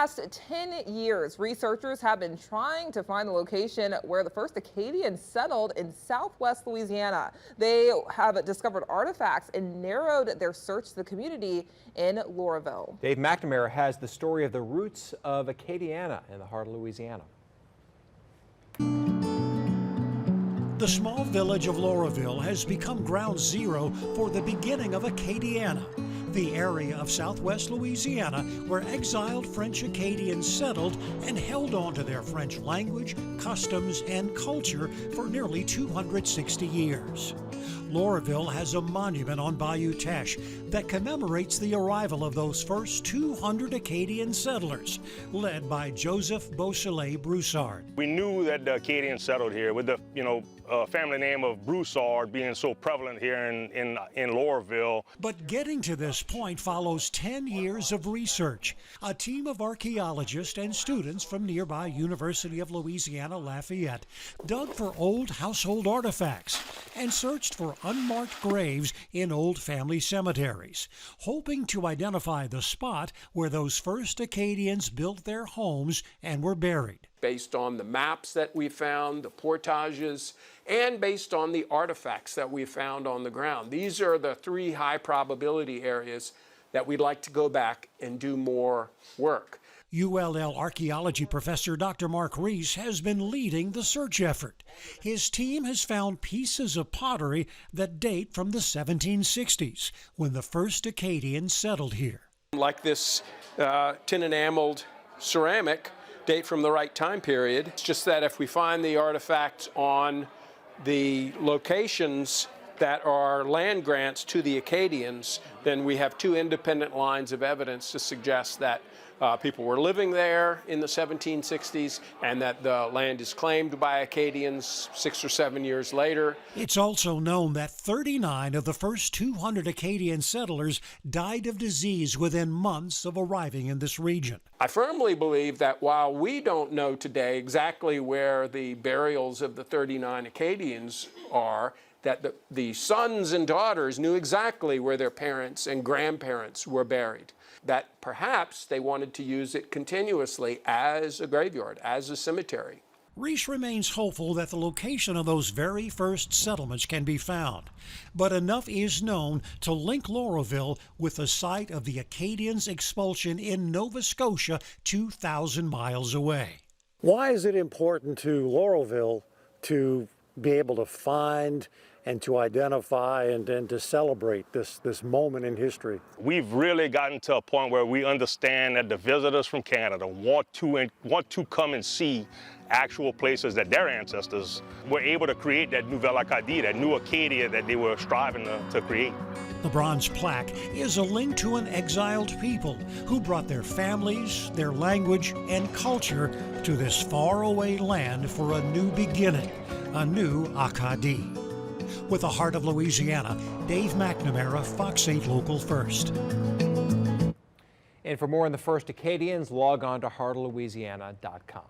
past 10 years, researchers have been trying to find the location where the first Acadians settled in southwest Louisiana. They have discovered artifacts and narrowed their search to the community in Loreauville. Dave McNamara has the story of the roots of Acadiana in the heart of Louisiana. The small village of Loreauville has become ground zero for the beginning of Acadiana, the area of southwest Louisiana where exiled French Acadians settled and held on to their French language, customs, and culture for nearly 260 years. Loreauville has a monument on Bayou Teche that commemorates the arrival of those first 200 Acadian settlers, led by Joseph Beausoleil Broussard. We knew that the Acadians settled here with the, family name of Broussard being so prevalent here in Loreauville. But getting to this point follows 10 years of research. A team of archaeologists and students from nearby University of Louisiana Lafayette dug for old household artifacts and searched for unmarked graves in old family cemeteries, hoping to identify the spot where those first Acadians built their homes and were buried. Based on the maps that we found, the portages, and based on the artifacts that we found on the ground. These are the three high probability areas that we'd like to go back and do more work. ULL archaeology professor Dr. Mark Reese has been leading the search effort. His team has found pieces of pottery that date from the 1760s, when the first Acadians settled here. Like this tin enameled ceramic, date from the right time period. It's just that if we find the artifacts on the locations that are land grants to the Acadians, then we have two independent lines of evidence to suggest that people were living there in the 1760s and that the land is claimed by Acadians 6 or 7 years later. It's also known that 39 of the first 200 Acadian settlers died of disease within months of arriving in this region. I firmly believe that while we don't know today exactly where the burials of the 39 Acadians are, that the sons and daughters knew exactly where their parents and grandparents were buried, that perhaps they wanted to use it continuously as a graveyard, as a cemetery. Reese remains hopeful that the location of those very first settlements can be found, but enough is known to link Loreauville with the site of the Acadians' expulsion in Nova Scotia, 2,000 miles away. Why is it important to Loreauville to be able to find and to identify and to celebrate this moment in history? We've really gotten to a point where we understand that the visitors from Canada want to come and see actual places that their ancestors were able to create, that Nouvelle Acadie, that new Acadia that they were striving to create. The bronze plaque is a link to an exiled people who brought their families, their language, and culture to this faraway land for a new beginning, a new Acadie. With the heart of Louisiana, Dave McNamara, Fox 8 Local First. And for more on the first Acadians, log on to heartoflouisiana.com.